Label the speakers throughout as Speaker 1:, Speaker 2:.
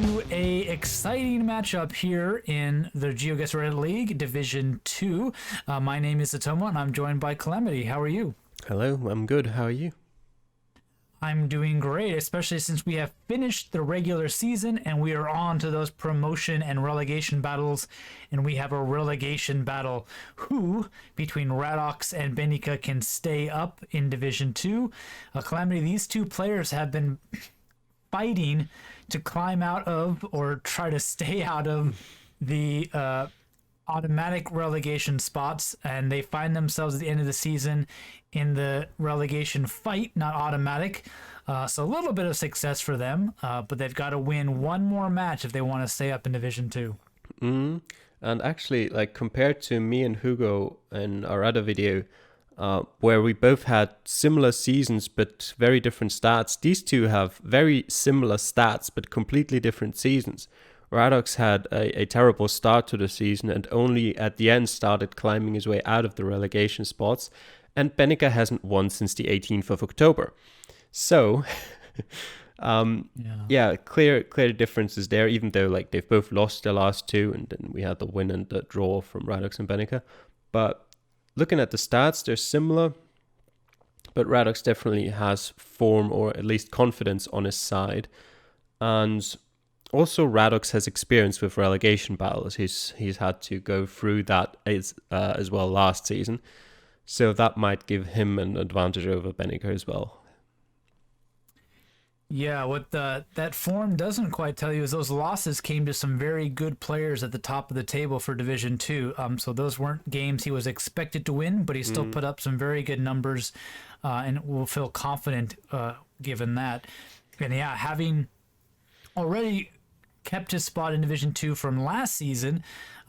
Speaker 1: to a exciting matchup here in the Geoguessr Reddit League, Division 2. My name is Atoma, and I'm joined by Calamity. How are you?
Speaker 2: Hello, I'm good. How are you?
Speaker 1: I'm doing great, especially since we have finished the regular season and we are on to those promotion and relegation battles, and we have a relegation battle. Who, between RadoX and Benica, can stay up in Division 2? Calamity, these two players have been fighting to climb out of or try to stay out of the automatic relegation spots, and they find themselves at the end of the season in the relegation fight, not automatic. So a little bit of success for them, but they've got to win one more match if they want to stay up in Division 2.
Speaker 2: And actually, like, compared to me and Hugo in our other video, where we both had similar seasons but very different stats, these two have very similar stats but completely different seasons. RadoX had a terrible start to the season and only at the end started climbing his way out of the relegation spots, and Benica hasn't won since the 18th of October. So, clear differences there, even though like they've both lost their last two, and then we had the win and the draw from RadoX and Benica. But looking at the stats, they're similar, but RadoX definitely has form, or at least confidence, on his side. And also RadoX has experience with relegation battles. He's had to go through that as well last season. So that might give him an advantage over Benica as well.
Speaker 1: Yeah, what that form doesn't quite tell you is those losses came to some very good players at the top of the table for Division 2. So those weren't games he was expected to win, but he still put up some very good numbers, and will feel confident given that. And yeah, having already kept his spot in Division 2 from last season,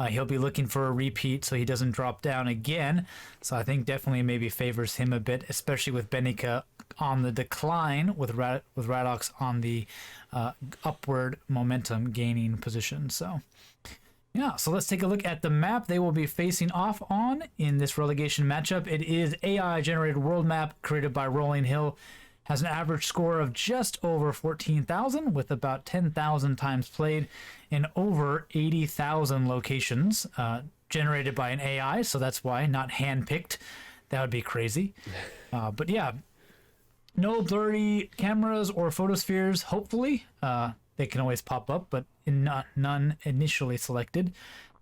Speaker 1: he'll be looking for a repeat so he doesn't drop down again. So I think definitely maybe favors him a bit, especially with Benica on the decline, with RadoX on the upward momentum gaining position. So yeah, so let's take a look at the map they will be facing off on in this relegation matchup. It is AI generated world map created by Rolling Hill. Has an average score of just over 14,000 with about 10,000 times played in over 80,000 locations, generated by an AI, so that's why, not hand-picked. That would be crazy. But yeah, no blurry cameras or photospheres, hopefully. They can always pop up, but none initially selected.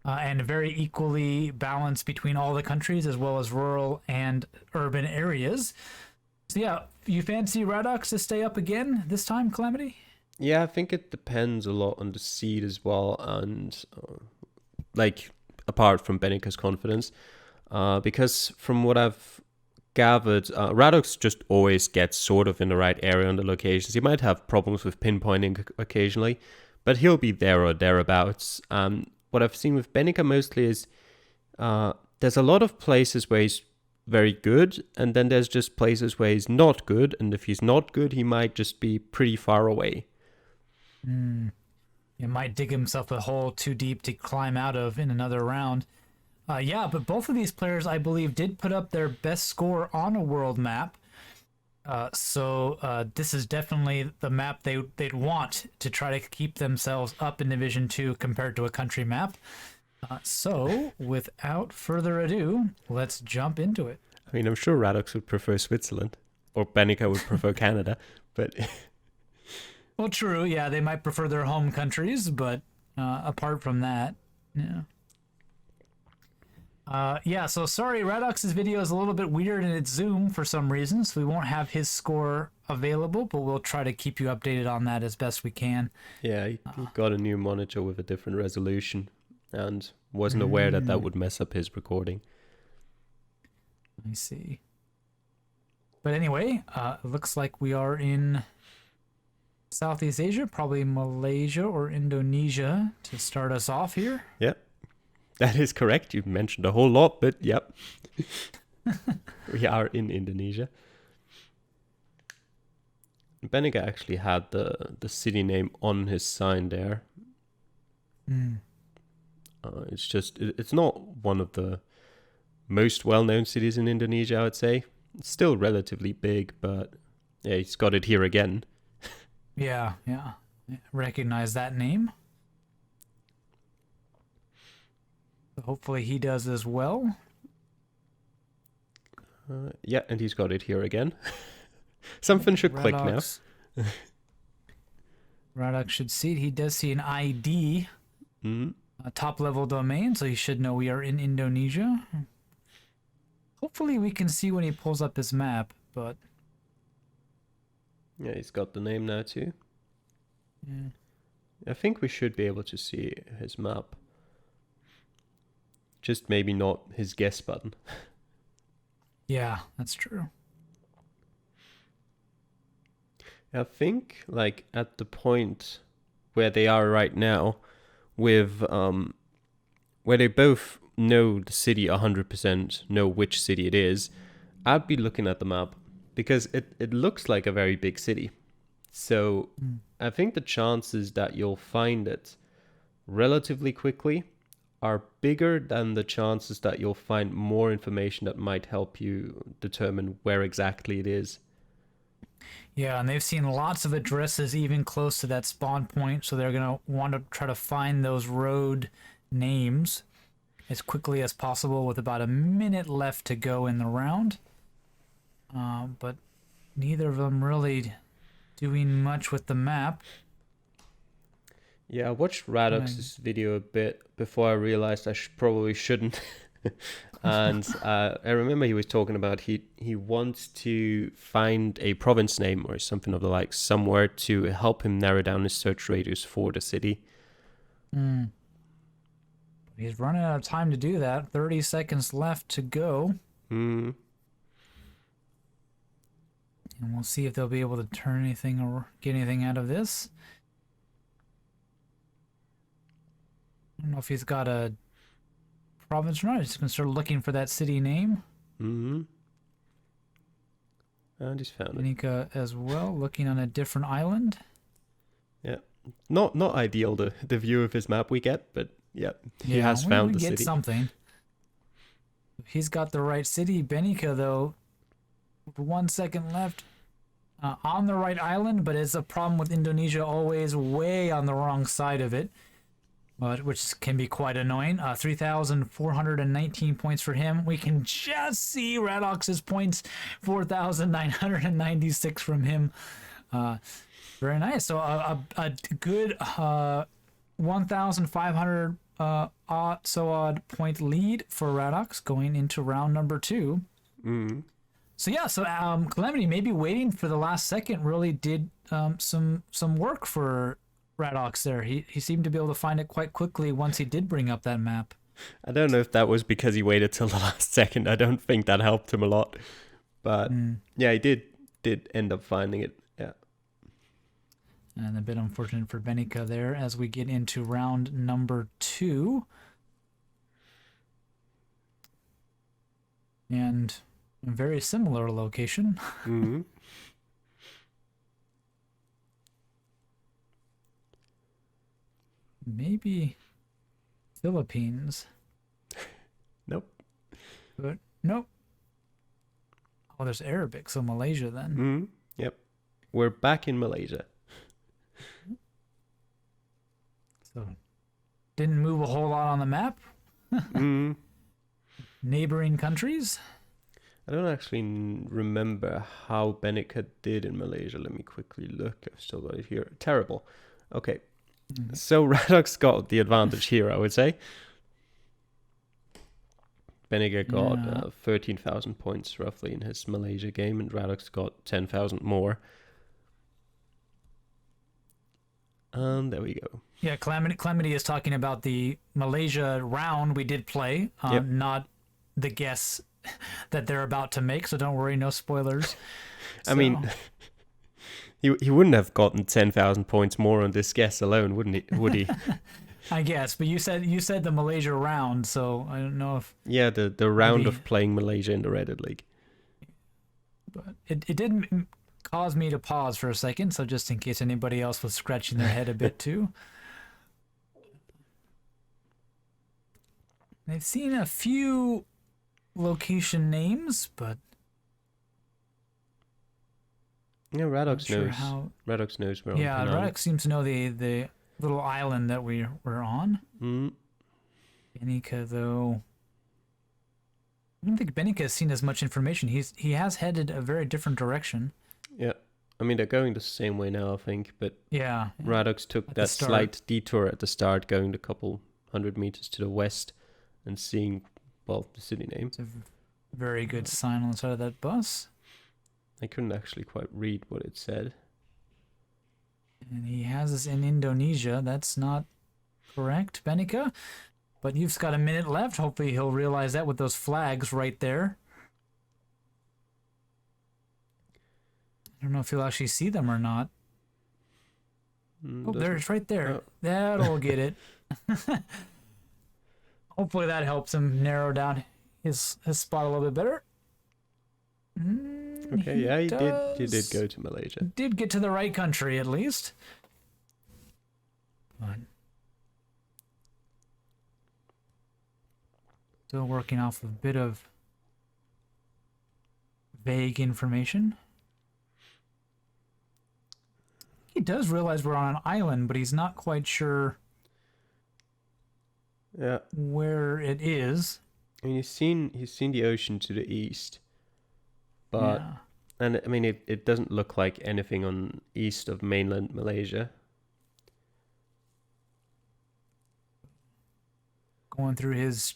Speaker 1: And very equally balanced between all the countries, as well as rural and urban areas. So yeah, you fancy RadoX to stay up again this time, Calamity?
Speaker 2: Yeah, I think it depends a lot on the seed as well, and like apart from Benica's confidence, because from what I've gathered, RadoX just always gets sort of in the right area on the locations. He might have problems with pinpointing occasionally, but he'll be there or thereabouts. What I've seen with Benica mostly is there's a lot of places where he's very good, and then there's just places where he's not good, and if he's not good, he might just be pretty far away.
Speaker 1: He might dig himself a hole too deep to climb out of in another round. Yeah, but both of these players, I believe, did put up their best score on a world map. So this is definitely the map they'd want to try to keep themselves up in Division 2 compared to a country map. So, without further ado, let's jump into it.
Speaker 2: I mean, I'm sure RadoX would prefer Switzerland, or Benica would prefer Canada, but...
Speaker 1: Well, true, yeah, they might prefer their home countries, but apart from that, yeah. So sorry, RadoX's video is a little bit weird in its zoom for some reason, so we won't have his score available, but we'll try to keep you updated on that as best we can.
Speaker 2: Yeah, he got a new monitor with a different resolution, and wasn't aware that would mess up his recording.
Speaker 1: I see. But anyway, it looks like we are in Southeast Asia, probably Malaysia or Indonesia to start us off here.
Speaker 2: Yep, that is correct. You've mentioned a whole lot, but yep. We are in Indonesia. Benica actually had the city name on his sign there. It's not one of the most well-known cities in Indonesia, I would say. It's still relatively big, but yeah, he's got it here again.
Speaker 1: Yeah. recognize that name. So hopefully he does as well.
Speaker 2: Yeah, and he's got it here again. Something should click now.
Speaker 1: RadoX should see it. He does see an ID, a top-level domain, so he should know we are in Indonesia. Hopefully we can see when he pulls up his map, but...
Speaker 2: Yeah, he's got the name now too.
Speaker 1: Yeah.
Speaker 2: I think we should be able to see his map. Just maybe not his guess button.
Speaker 1: Yeah, that's true.
Speaker 2: I think, like, at the point where they are right now, with where they both know the city 100%, know which city it is, I'd be looking at the map because it looks like a very big city. So I think the chances that you'll find it relatively quickly are bigger than the chances that you'll find more information that might help you determine where exactly it is.
Speaker 1: Yeah, and they've seen lots of addresses even close to that spawn point, so they're going to want to try to find those road names as quickly as possible with about a minute left to go in the round. But neither of them really doing much with the map.
Speaker 2: Yeah, I watched RadoX's video a bit before I realized I probably shouldn't. And I remember he was talking about he wants to find a province name or something of the like somewhere to help him narrow down his search radius for the city.
Speaker 1: He's running out of time to do that. 30 seconds left to go. And we'll see if they'll be able to turn anything or get anything out of this. I don't know if he's got a province or not. He's going to start looking for that city name.
Speaker 2: And he's found it.
Speaker 1: Benica as well, looking on a different island.
Speaker 2: Yeah, not ideal the view of his map we get, but yeah, he has found the city.
Speaker 1: Something. He's got the right city. Benica, though, 1 second left. On the right island, but it's a problem with Indonesia, always way on the wrong side of it. Which can be quite annoying. 3,419 points for him. We can just see RadoX's points, 4,996 from him. Very nice. So a good 1,500 odd point lead for RadoX going into round number 2. So yeah, Calamity maybe waiting for the last second really did some work for RadoX there. He seemed to be able to find it quite quickly once he did bring up that map.
Speaker 2: I don't know if that was because he waited till the last second. I don't think that helped him a lot. But yeah, he did end up finding it. Yeah.
Speaker 1: And a bit unfortunate for Benica there as we get into round number 2. And a very similar location. Maybe Philippines.
Speaker 2: Nope.
Speaker 1: But nope. Oh, there's Arabic, so Malaysia then.
Speaker 2: Yep. We're back in Malaysia.
Speaker 1: So didn't move a whole lot on the map. Neighboring countries.
Speaker 2: I don't actually remember how Benica did in Malaysia. Let me quickly look. I've still got it here. Terrible. Okay. So RadoX got the advantage here, I would say. Benica got 13,000 points roughly in his Malaysia game, and RadoX got 10,000 more. And there we go.
Speaker 1: Yeah, Calamity is talking about the Malaysia round we did play, not the guess that they're about to make, so don't worry, no spoilers.
Speaker 2: I mean, he wouldn't have gotten 10,000 points more on this guess alone, wouldn't he? Would he?
Speaker 1: I guess, but you said the Malaysia round, so I don't know if...
Speaker 2: Yeah, the round of playing Malaysia in the Reddit League.
Speaker 1: But it didn't cause me to pause for a second, so just in case anybody else was scratching their head a bit too. They've seen a few location names, but
Speaker 2: Yeah, RadoX
Speaker 1: Sure
Speaker 2: knows.
Speaker 1: how.
Speaker 2: RadoX knows we're
Speaker 1: Yeah,
Speaker 2: on Penang.
Speaker 1: RadoX seems to know the little island that we're on.
Speaker 2: Mm.
Speaker 1: Benica, though, I don't think Benica has seen as much information. He has headed a very different direction.
Speaker 2: Yeah. I mean, they're going the same way now, I think, but
Speaker 1: Yeah,
Speaker 2: RadoX took
Speaker 1: at the
Speaker 2: that
Speaker 1: start.
Speaker 2: slight detour at the start, going a couple 100 meters to the west and seeing, well, the city name.
Speaker 1: It's a very good sign on the side of that bus.
Speaker 2: I couldn't actually quite read what it said.
Speaker 1: And he has us in Indonesia. That's not correct, Benica. But you've got a minute left. Hopefully he'll realize that with those flags right there. I don't know if he'll actually see them or not. Oh, there's right there.
Speaker 2: Oh.
Speaker 1: That'll get it. Hopefully that helps him narrow down his spot a little bit better.
Speaker 2: Okay, yeah, he did go to Malaysia.
Speaker 1: Did get to the right country at least. But still working off a bit of vague information. He does realize we're on an island, but he's not quite sure where it is.
Speaker 2: I mean, he's seen the ocean to the east, but and I mean it doesn't look like anything on east of mainland Malaysia.
Speaker 1: Going through his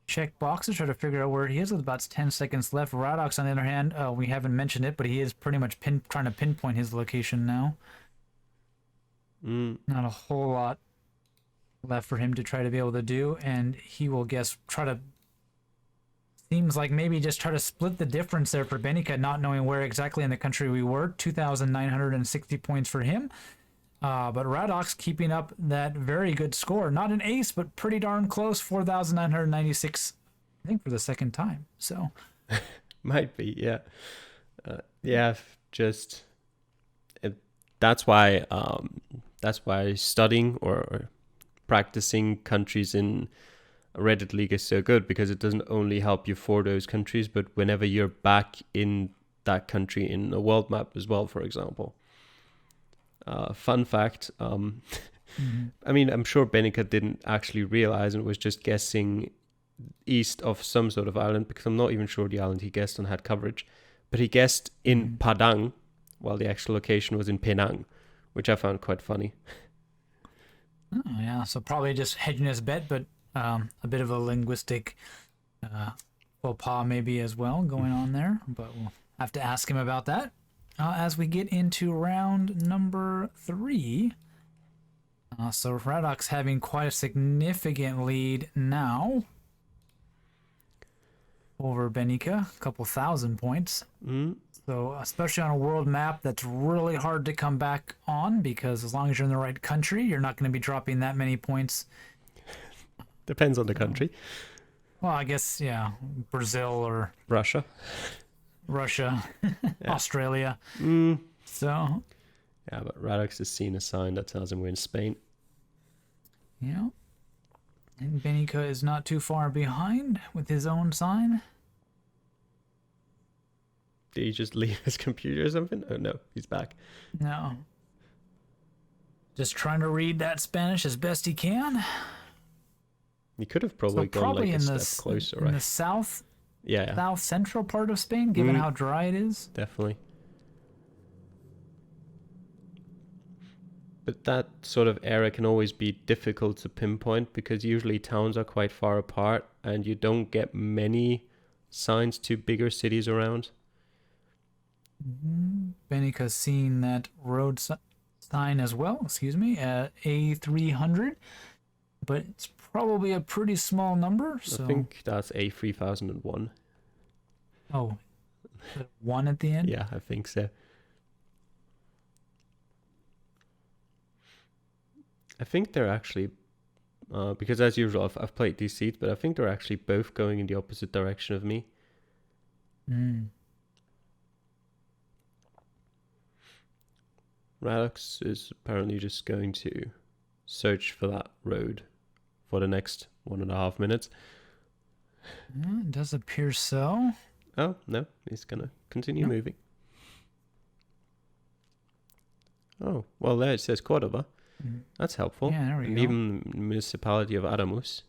Speaker 1: check boxes, try to figure out where he is with about 10 seconds left. RadoX, on the other hand, we haven't mentioned it, but he is pretty much trying to pinpoint his location now. Not a whole lot left for him to try to be able to do, and he will seems like maybe just try to split the difference there for Benica, not knowing where exactly in the country we were. 2,960 points for him. But RadoX keeping up that very good score. Not an ace, but pretty darn close. 4,996, I think, for the second time. So
Speaker 2: might be, yeah. That's why studying or practicing countries in Reddit League is so good, because it doesn't only help you for those countries, but whenever you're back in that country in a world map as well, for example. Fun fact, I mean, I'm sure Benica didn't actually realize and was just guessing east of some sort of island, because I'm not even sure the island he guessed on had coverage, but he guessed in Padang, while the actual location was in Penang, which I found quite funny.
Speaker 1: Oh, yeah, so probably just hedging his bet, but a bit of a linguistic faux pas maybe as well going on there, but we'll have to ask him about that. As we get into round number 3, so RadoX having quite a significant lead now over Benica, a couple thousand points. So especially on a world map that's really hard to come back on, because as long as you're in the right country, you're not going to be dropping that many points.
Speaker 2: Depends on the country.
Speaker 1: Well, I guess, yeah, Brazil or
Speaker 2: Russia,
Speaker 1: Australia. So,
Speaker 2: yeah, but RadoX has seen a sign that tells him we're in Spain.
Speaker 1: Yeah. And Benica is not too far behind with his own sign.
Speaker 2: Did he just leave his computer or something? Oh no, he's back.
Speaker 1: No. Just trying to read that Spanish as best he can.
Speaker 2: He could have probably gone like a step closer, right?
Speaker 1: In the south central part of Spain, given how dry it is.
Speaker 2: Definitely. But that sort of area can always be difficult to pinpoint, because usually towns are quite far apart and you don't get many signs to bigger cities around.
Speaker 1: Benica's seen that road sign as well, at A300, but it's probably a pretty small number. So
Speaker 2: I think that's A3001.
Speaker 1: Oh, 1 at the end?
Speaker 2: Yeah, I think so. I think they're actually, because as usual, I've played these seats, but I think they're actually both going in the opposite direction of me. RadoX is apparently just going to search for that road for the next 1.5 minutes.
Speaker 1: It does appear so.
Speaker 2: Oh, no, he's going to continue moving. Oh, well, there it says Cordoba. That's helpful.
Speaker 1: Yeah, there we
Speaker 2: and
Speaker 1: go.
Speaker 2: even the municipality of Adamus.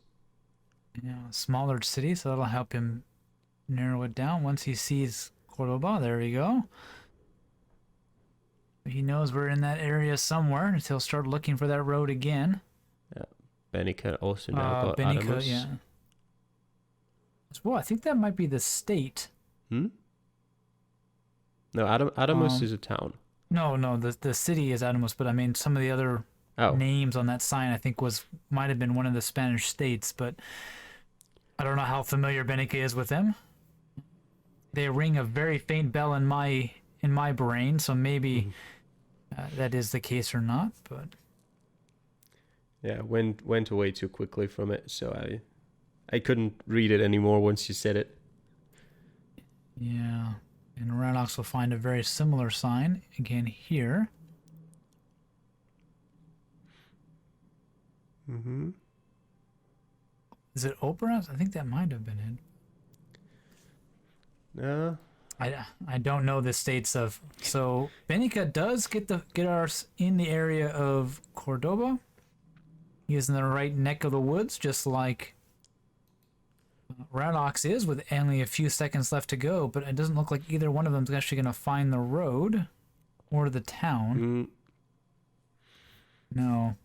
Speaker 1: Yeah, smaller city, so that'll help him narrow it down once he sees Cordoba. There we go. He knows we're in that area somewhere, and he'll start looking for that road again.
Speaker 2: Yeah, Benica also now got
Speaker 1: Benica,
Speaker 2: Adamus.
Speaker 1: yeah. Well, I think that might be the state.
Speaker 2: No, Adamus is a town.
Speaker 1: No, the city is Adamus, but I mean some of the other names on that sign I think might have been one of the Spanish states, but I don't know how familiar Benica is with them. They ring a very faint bell in my brain, so maybe that is the case or not. But
Speaker 2: yeah, went away too quickly from it, so I couldn't read it anymore once you said it.
Speaker 1: Yeah, and RadoX will find a very similar sign again here. Is it Operas? I think that might have been it.
Speaker 2: No.
Speaker 1: I don't know the states of. So Benica does get ours in the area of Cordoba. He is in the right neck of the woods, just like RadoX is, with only a few seconds left to go. But it doesn't look like either one of them is actually going to find the road or the town. No.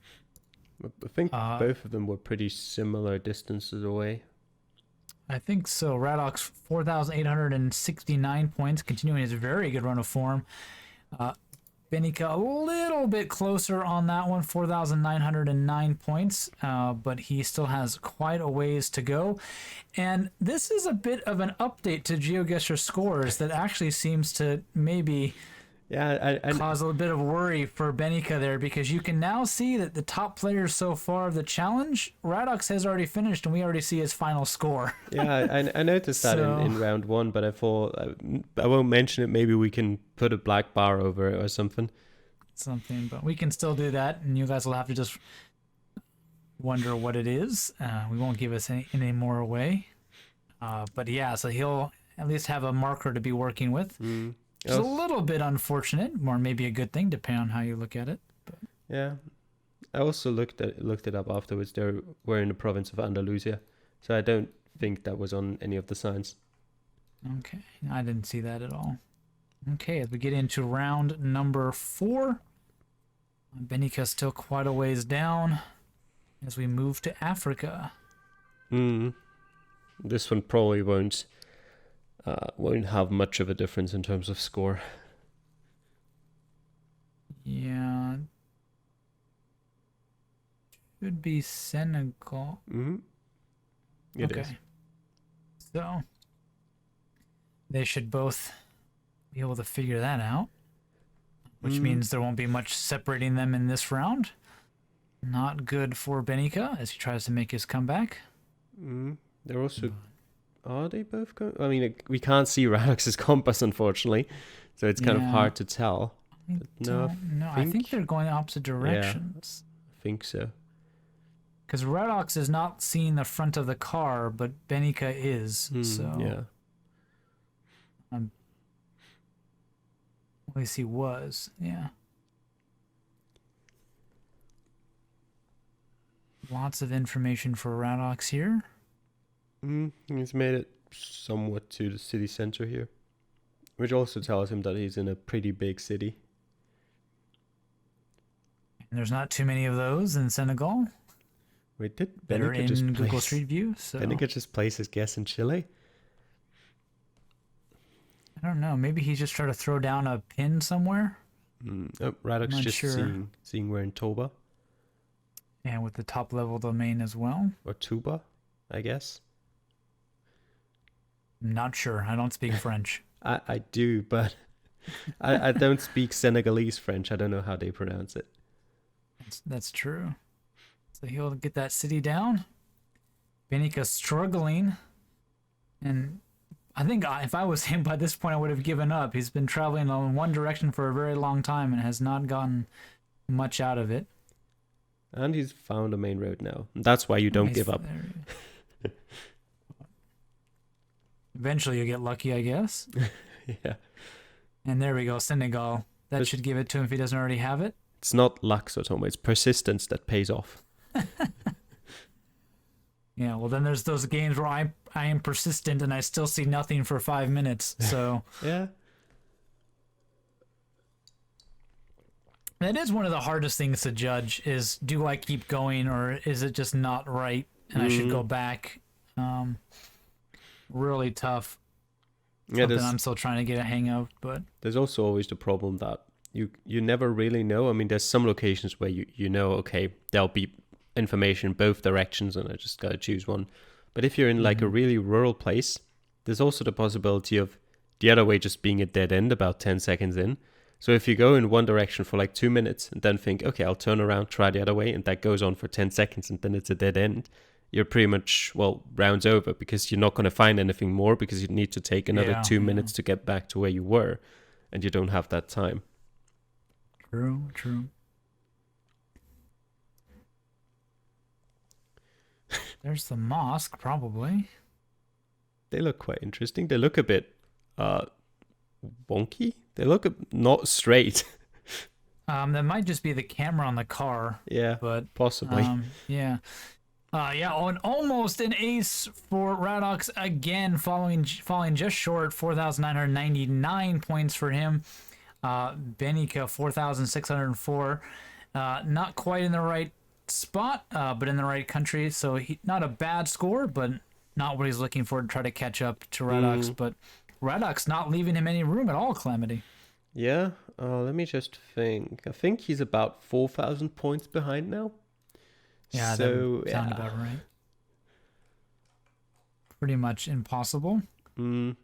Speaker 2: I think both of them were pretty similar distances away.
Speaker 1: I think so. RadoX 4,869 points, continuing his very good run of form. Benica a little bit closer on that one, 4,909 points, but he still has quite a ways to go. And this is a bit of an update to Geoguessr scores that actually seems to maybe cause a little bit of worry for Benica there, because you can now see that the top players so far of the challenge, RadoX has already finished, and we already see his final score.
Speaker 2: Yeah, I noticed that in round one, but I thought I won't mention it. Maybe we can put a black bar over it or something.
Speaker 1: But we can still do that, and you guys will have to just wonder what it is. We won't give us any more away. But yeah, so he'll at least have a marker to be working with. It's a little bit unfortunate, or maybe a good thing, depending on how you look at it. But.
Speaker 2: Yeah, I also looked it up afterwards. They were in the province of Andalusia, so I don't think that was on any of the signs.
Speaker 1: Okay, I didn't see that at all. Okay, as we get into round number 4, Benica's still quite a ways down as we move to Africa.
Speaker 2: This one probably won't have much of a difference in terms of score.
Speaker 1: Yeah. Should be Senegal.
Speaker 2: It is.
Speaker 1: So they should both be able to figure that out, which means there won't be much separating them in this round. Not good for Benica as he tries to make his comeback.
Speaker 2: They're also... Are they both going? I mean, we can't see RadoX's compass, unfortunately, so it's kind of hard to tell.
Speaker 1: I think they're going opposite directions.
Speaker 2: Yeah, I think so.
Speaker 1: Because RadoX is not seeing the front of the car, but Benica is. So
Speaker 2: yeah.
Speaker 1: At least he was. Yeah. Lots of information for RadoX here.
Speaker 2: He's made it somewhat to the city center here, which also tells him that he's in a pretty big city.
Speaker 1: And there's not too many of those in Senegal.
Speaker 2: Wait, did
Speaker 1: Better
Speaker 2: Benica
Speaker 1: in
Speaker 2: just
Speaker 1: Google
Speaker 2: place,
Speaker 1: Street View? So
Speaker 2: Benica just place his guess in Chile?
Speaker 1: I don't know. Maybe he's just trying to throw down a pin somewhere.
Speaker 2: RadoX just seeing we're in Toba.
Speaker 1: And with the top level domain as well.
Speaker 2: Or Tuba, I guess.
Speaker 1: Not sure. I don't speak French.
Speaker 2: I do, but I don't speak Senegalese French. I don't know how they pronounce it.
Speaker 1: That's true. So he'll get that city down. Benica struggling. And I think if I was him by this point, I would have given up. He's been traveling in one direction for a very long time and has not gotten much out of it.
Speaker 2: And he's found a main road now. That's why you don't give up.
Speaker 1: Eventually you'll get lucky, I guess.
Speaker 2: Yeah.
Speaker 1: And there we go, Senegal. That should give it to him if he doesn't already have it.
Speaker 2: It's not luck, Satomo. It's persistence that pays off.
Speaker 1: Yeah, well, then there's those games where I am persistent and I still see nothing for 5 minutes. So
Speaker 2: Yeah.
Speaker 1: that is one of the hardest things to judge is, do I keep going or is it just not right and I should go back? Really tough.
Speaker 2: Yeah,
Speaker 1: Something I'm still trying to get a hang of, but
Speaker 2: there's also always the problem that you never really know. I mean, there's some locations where you know, okay, there'll be information both directions and I just gotta choose one. But if you're in like a really rural place, there's also the possibility of the other way just being a dead end about 10 seconds in. So if you go in one direction for like 2 minutes and then think, okay, I'll turn around, try the other way, and that goes on for 10 seconds and then it's a dead end, you're pretty much, well, rounds over because you're not going to find anything more because you need to take another 2 minutes to get back to where you were and you don't have that time.
Speaker 1: True. There's the mosque, probably.
Speaker 2: They look quite interesting. They look a bit wonky. They look not straight.
Speaker 1: That might just be the camera on the car.
Speaker 2: Yeah,
Speaker 1: but
Speaker 2: possibly.
Speaker 1: Yeah, and almost an ace for RadoX again, falling just short, 4,999 points for him. Benica 4,604, not quite in the right spot, but in the right country. So not a bad score, but not what he's looking for to try to catch up to RadoX. But RadoX not leaving him any room at all, Calamity.
Speaker 2: Yeah, let me just think. I think he's about 4,000 points behind now.
Speaker 1: Yeah,
Speaker 2: so
Speaker 1: that sounds about right. Pretty much impossible. Unless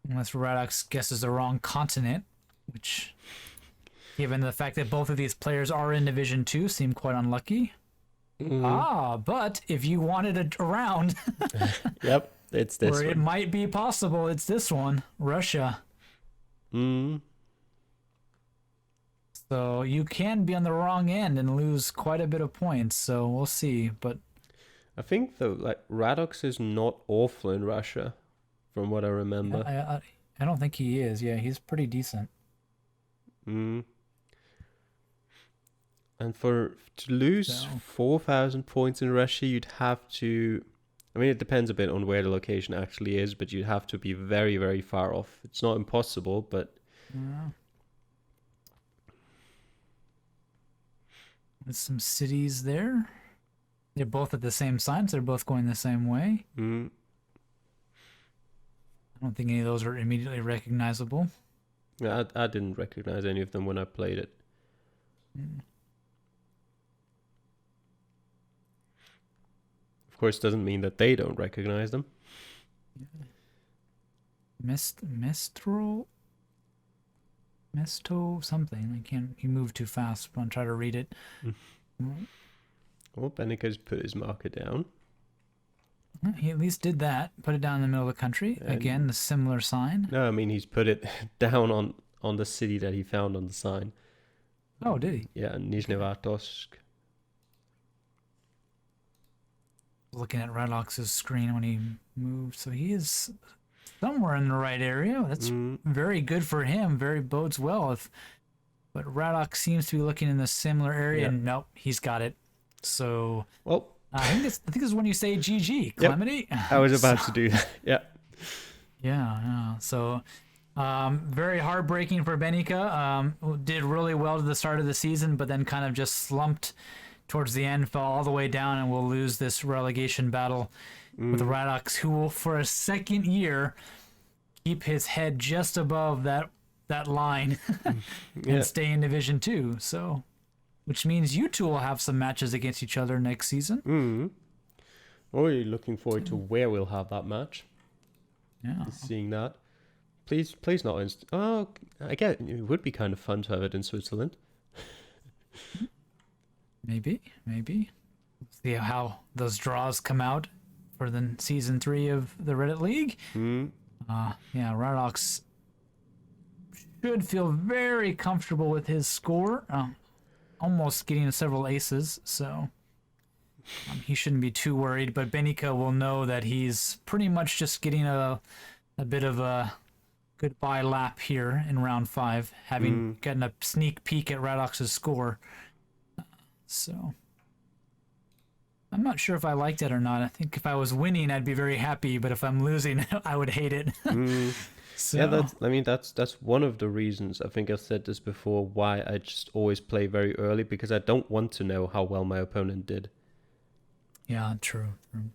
Speaker 1: RadoX guesses the wrong continent, which, given the fact that both of these players are in Division 2, seem quite unlucky. But if you wanted a round...
Speaker 2: Yep, it's this
Speaker 1: or
Speaker 2: one.
Speaker 1: it might be possible, it's this one, Russia. So you can be on the wrong end and lose quite a bit of points, so we'll see. But
Speaker 2: I think, though, like, RadoX is not awful in Russia, from what I remember.
Speaker 1: I don't think he is. Yeah, he's pretty decent.
Speaker 2: And to lose 4,000 points in Russia, you'd have to... I mean, it depends a bit on where the location actually is, but you'd have to be very, very far off. It's not impossible, but...
Speaker 1: Yeah. There's some cities there. They're both at the same sign, so they're both going the same way. I don't think any of those are immediately recognizable.
Speaker 2: Yeah, I didn't recognize any of them when I played it. Of course, doesn't mean that they don't recognize them.
Speaker 1: Mesto something. I can't. He moved too fast. I'm trying to read it.
Speaker 2: Oh, Benica's put his marker down.
Speaker 1: He at least did that. Put it down in the middle of the country. Again, the similar sign.
Speaker 2: No, I mean, he's put it down on the city that he found on the sign.
Speaker 1: Oh, did he?
Speaker 2: Yeah, Nizhnevartovsk.
Speaker 1: Looking at RadoX's screen when he moved. So he is somewhere in the right area. That's very good for him. Very bodes well. But RadoX seems to be looking in the similar area. And nope, he's got it. So...
Speaker 2: Well...
Speaker 1: I think this is when you say GG, Calamity.
Speaker 2: Yep. I was about to do that. Yeah.
Speaker 1: Yeah. So, very heartbreaking for Benica. Did really well to the start of the season, but then kind of just slumped towards the end, fell all the way down, and will lose this relegation battle with RadoX, who will, for a second year, keep his head just above that line and stay in Division 2. So... which means you two will have some matches against each other next season.
Speaker 2: Or you're looking forward to where we'll have that match.
Speaker 1: Yeah.
Speaker 2: Seeing that. Please not... I get it would be kind of fun to have it in Switzerland.
Speaker 1: Maybe. See how those draws come out for the season 3 of the Reddit League. RadoX should feel very comfortable with his score. Almost getting several aces, so he shouldn't be too worried. But Benica will know that he's pretty much just getting a bit of a goodbye lap here in round 5, having gotten a sneak peek at RadoX's score. So I'm not sure if I liked it or not. I think if I was winning, I'd be very happy, but if I'm losing, I would hate it. So.
Speaker 2: Yeah, that's one of the reasons. I think I've said this before, why I just always play very early, because I don't want to know how well my opponent did.
Speaker 1: Yeah, true.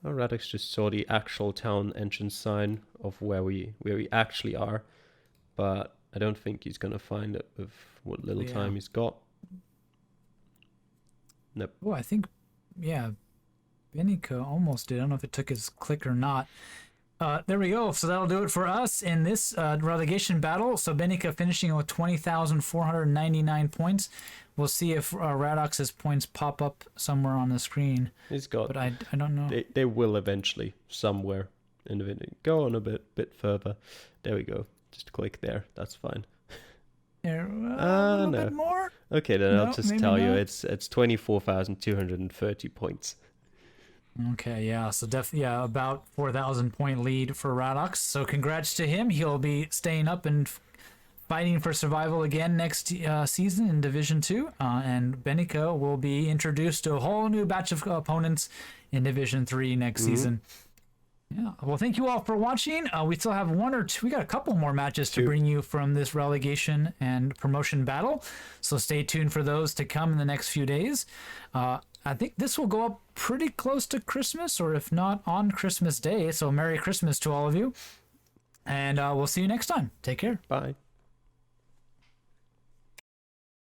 Speaker 2: Oh, RadoX just saw the actual town entrance sign of where we actually are, but I don't think he's gonna find it with what little time he's got. Nope.
Speaker 1: Oh, I think, yeah, Benica almost did. I don't know if it took his click or not. There we go. So that'll do it for us in this relegation battle. So Benica finishing with 20,499 points. We'll see if RadoX's points pop up somewhere on the screen.
Speaker 2: He's got.
Speaker 1: But I don't know.
Speaker 2: They will eventually somewhere in the video. Go on a bit further. There we go. Just click there. That's fine.
Speaker 1: There, a little bit more.
Speaker 2: Okay, then
Speaker 1: No,
Speaker 2: I'll just tell you it's 24,230 points.
Speaker 1: Okay, yeah, so definitely, yeah, about 4,000 point lead for RadoX. So congrats to him. He'll be staying up and fighting for survival again next season in Division 2. And Benica will be introduced to a whole new batch of opponents in Division 3 next season. Yeah, well, thank you all for watching. We still have we got a couple more matches to bring you from this relegation and promotion battle. So stay tuned for those to come in the next few days. I think this will go up pretty close to Christmas, or if not on Christmas Day. So Merry Christmas to all of you. And we'll see you next time. Take care.
Speaker 2: Bye.